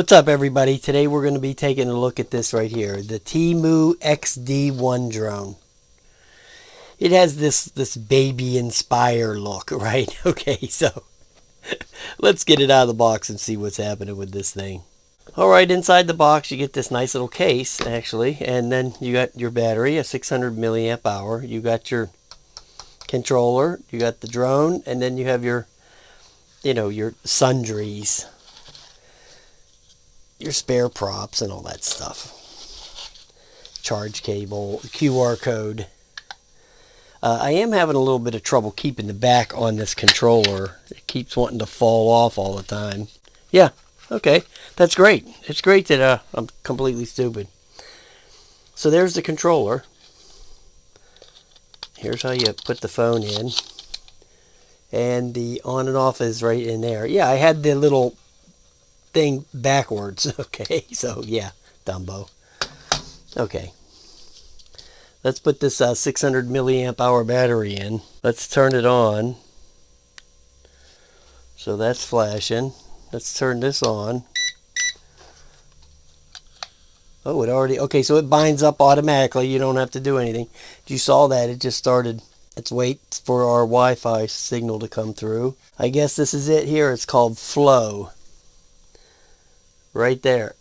What's up, everybody? Today we're going to be taking a look at this right here, the Temu XD1 drone. It has this baby Inspire look, right? Okay, so let's get it out of the box and see what's happening with this thing. Alright, inside the box you get this nice little case, actually, and then you got your battery, a 600 milliamp hour. You got your controller, you got the drone, and then you have your, your sundries, your spare props and all that stuff. Charge cable, QR code. I am having a little bit of trouble keeping the back on this controller. It keeps wanting to fall off all the time. Yeah, okay, that's great. It's great that I'm completely stupid. So there's the controller. Here's how you put the phone in. And the on and off is right in there. Yeah, I had the little thing backwards. Okay, so yeah, Dumbo. Okay, let's put this 600 milliamp hour battery in. Let's turn it on. So that's flashing. Let's turn this on. Oh, it already, okay, so it binds up automatically. You don't have to do anything. You saw that, it just started. Let's wait for our Wi-Fi signal to come through. I guess this is it here. It's called Flow. Right there.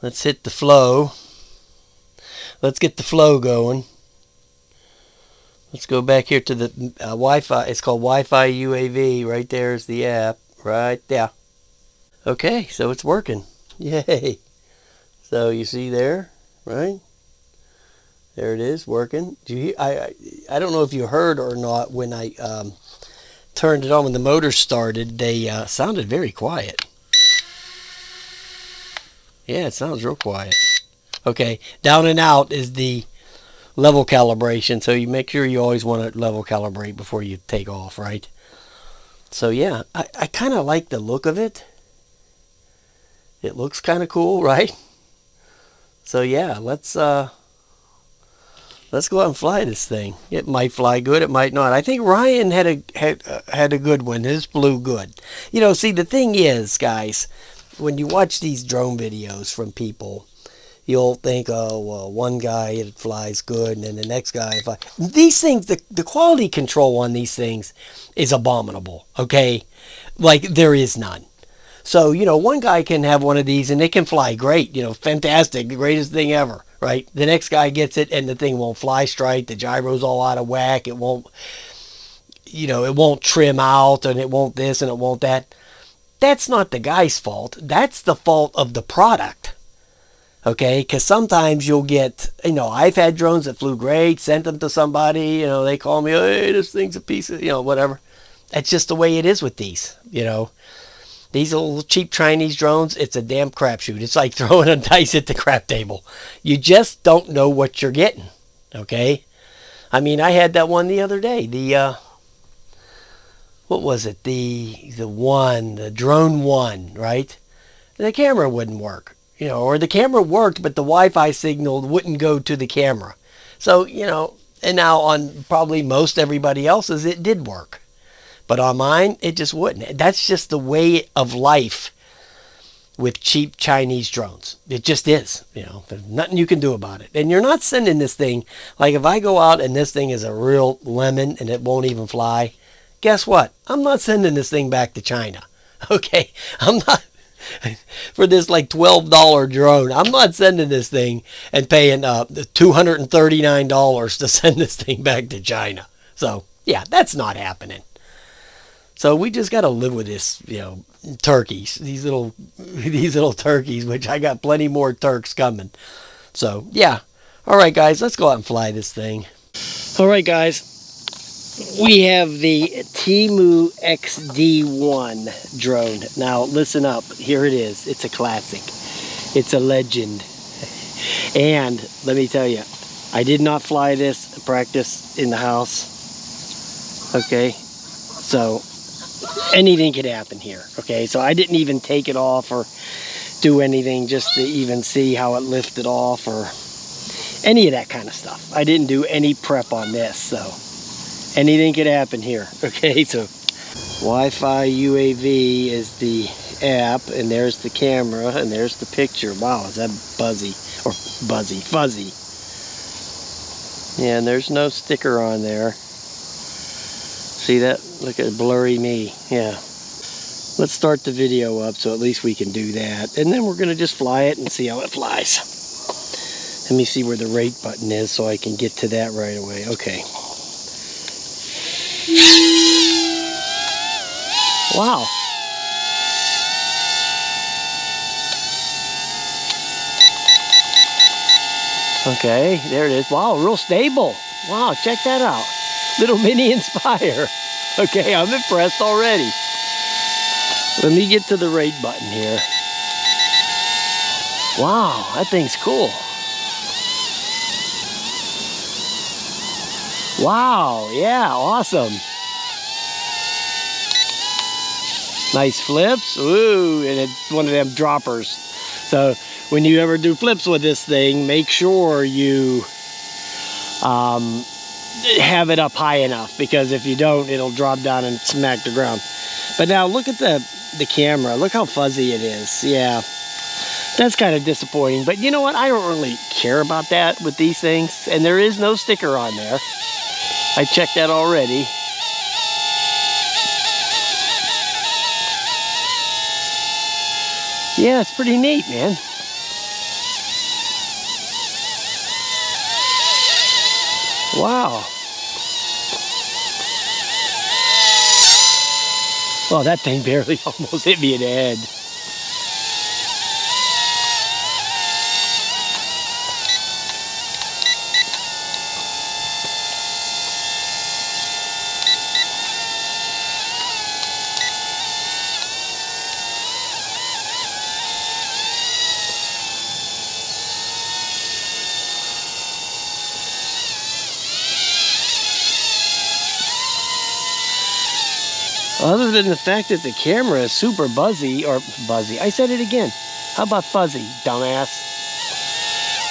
Let's hit the flow. Let's get the flow going. Let's go back here to the Wi-Fi. It's called Wi-Fi UAV. Right there is the app. Right there. Okay, so it's working. Yay. So you see there, right? There it is, working. Do you hear, I don't know if you heard or not when I turned it on. When the motor started, they sounded very quiet. Yeah, it sounds real quiet. Okay, down and out is the level calibration, so you make sure you always want to level calibrate before you take off, right? So yeah, I kind of like the look of it. It looks kind of cool, right? So yeah, let's go out and fly this thing. It might fly good, it might not. I think Ryan had a good one. His flew good. See, the thing is, guys, when you watch these drone videos from people, you'll think, oh, well, one guy, it flies good, and then the next guy flies. These things, the quality control on these things is abominable, okay? Like, there is none. So, one guy can have one of these and it can fly great, fantastic, the greatest thing ever, right? The next guy gets it and the thing won't fly straight, the gyro's all out of whack, it won't, it won't trim out, and it won't this and it won't that. That's not the guy's fault. That's the fault of the product, okay? Because sometimes you'll get, I've had drones that flew great, sent them to somebody, they call me, hey, this thing's a piece of, whatever. That's just the way it is with these, These little cheap Chinese drones, it's a damn crapshoot. It's like throwing a dice at the crap table. You just don't know what you're getting, okay? I mean, I had that one the other day. The, what was it? The drone one, right? The camera wouldn't work, or the camera worked, but the Wi-Fi signal wouldn't go to the camera. So, and now on probably most everybody else's, it did work. But on mine, it just wouldn't. That's just the way of life with cheap Chinese drones. It just is. There's nothing you can do about it. And you're not sending this thing, like if I go out and this thing is a real lemon and it won't even fly, guess what? I'm not sending this thing back to China. Okay? I'm not, for this like $12 drone, I'm not sending this thing and paying $239 to send this thing back to China. So, yeah, that's not happening. So we just got to live with this, turkeys, these little turkeys, which I got plenty more Turks coming. So, yeah. All right, guys, let's go out and fly this thing. All right, guys, we have the Temu XD1 drone. Now, listen up. Here it is. It's a classic. It's a legend. And let me tell you, I did not fly this practice in the house. Okay, so anything could happen here. Okay, so I didn't even take it off or do anything just to even see how it lifted off or any of that kind of stuff. I didn't do any prep on this, so anything could happen here. Okay, so Wi-Fi UAV is the app, and there's the camera, and there's the picture. Wow, is that buzzy? Or fuzzy. Yeah, and there's no sticker on there. See that? Look at blurry me. Yeah. Let's start the video up so at least we can do that. And then we're going to just fly it and see how it flies. Let me see where the rate button is so I can get to that right away. Okay. Wow. Okay, there it is. Wow, real stable. Wow, check that out. Little mini Inspire. Okay, I'm impressed already. Let me get to the rate button here. Wow, that thing's cool. Wow, yeah, awesome. Nice flips. Ooh, and it's one of them droppers. So when you ever do flips with this thing, make sure you have it up high enough, because if you don't, it'll drop down and smack the ground. But now look at the camera. Look how fuzzy it is. Yeah, that's kind of disappointing. But you know what? I don't really care about that with these things. And there is no sticker on there. I checked that already. Yeah, it's pretty neat, man. Wow. Well, that thing barely almost hit me in the head. Other than the fact that the camera is super buzzy, I said it again. How about fuzzy, dumbass?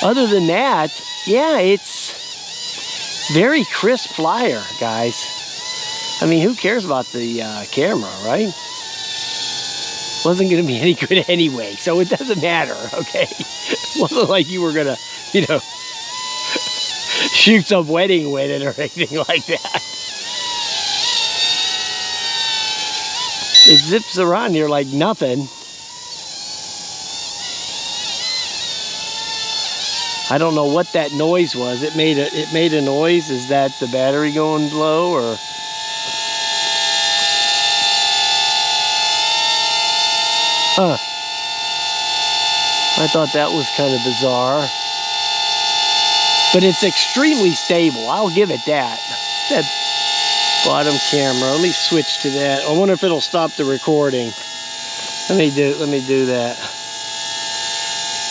Other than that, yeah, it's very crisp flyer, guys. I mean, who cares about the camera, right? Wasn't going to be any good anyway, so it doesn't matter, okay? It wasn't like you were going to, you know, shoot some wedding with it or anything like that. It zips around here like nothing. I don't know what that noise was. It made a noise. Is that the battery going low, or? Huh. I thought that was kind of bizarre. But it's extremely stable. I'll give it that. That bottom camera. Let me switch to that. I wonder if it'll stop the recording. Let me do that.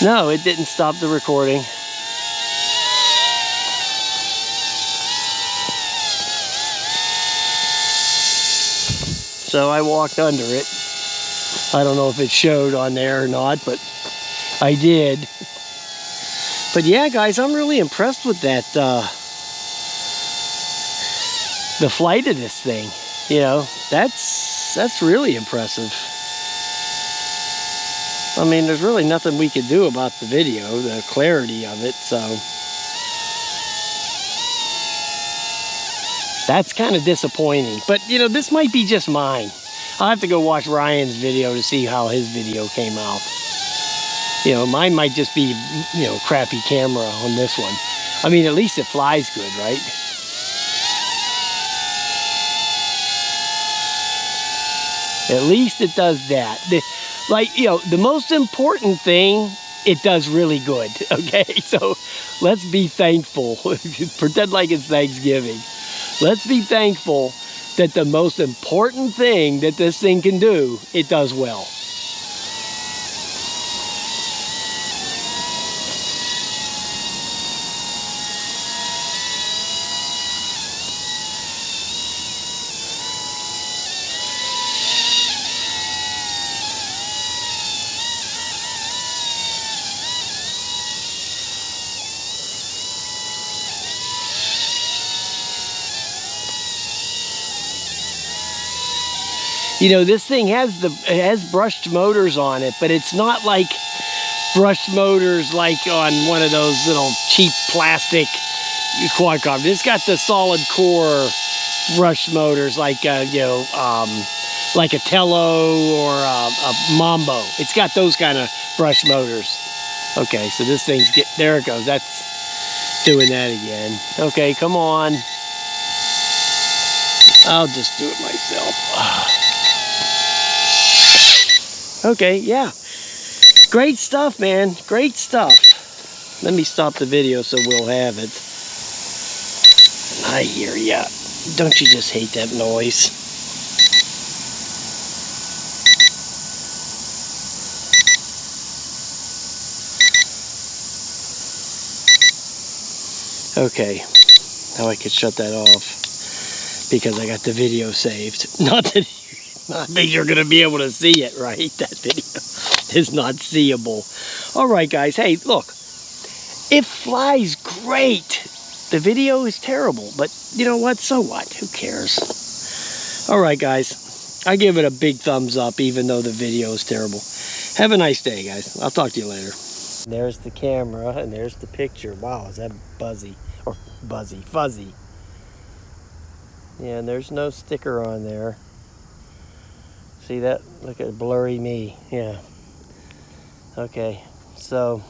No, it didn't stop the recording. So I walked under it. I don't know if it showed on there or not, but I did. But yeah, guys, I'm really impressed with that. The flight of this thing, you know, that's really impressive. I mean, there's really nothing we could do about the video, the clarity of it, so that's kind of disappointing. But you know, this might be just mine. I'll have to go watch Ryan's video to see how his video came out. You know, mine might just be, you know, crappy camera on this one. I mean, at least it flies good, right? At least it does that. Like, you know, the most important thing, it does really good, okay? So let's be thankful. Pretend like it's Thanksgiving. Let's be thankful that the most important thing that this thing can do, it does well. You know, this thing has it has brushed motors on it, but it's not like brushed motors like on one of those little cheap plastic quadcopters. It's got the solid core brushed motors like like a Tello or a Mambo. It's got those kind of brushed motors. Okay, so this thing's there it goes. That's doing that again. Okay, come on. I'll just do it myself. Okay, yeah. Great stuff, man. Great stuff. Let me stop the video so we'll have it. I hear ya. Don't you just hate that noise? Okay, now I could shut that off because I got the video saved. Not that you're gonna be able to see it, right? That video is not seeable. All right, guys. Hey, look, it flies great. The video is terrible, but you know what? So what? Who cares? All right, guys. I give it a big thumbs up, even though the video is terrible. Have a nice day, guys. I'll talk to you later. There's the camera, and there's the picture. Wow, is that buzzy? Or fuzzy. Yeah, and there's no sticker on there. See that? Look at blurry me. Yeah. Okay, so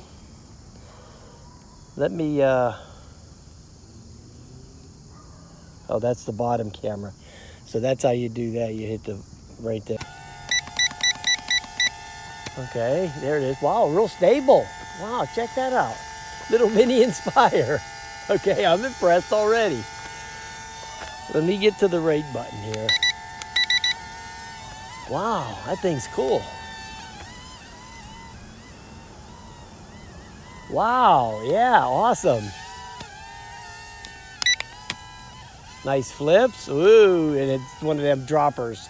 let me, oh, that's the bottom camera. So that's how you do that. You hit the right there. Okay, there it is. Wow, real stable. Wow, check that out. Little mini Inspire. Okay, I'm impressed already. Let me get to the rate button here. Wow, that thing's cool. Wow, yeah, awesome. Nice flips. Ooh, and it's one of them droppers.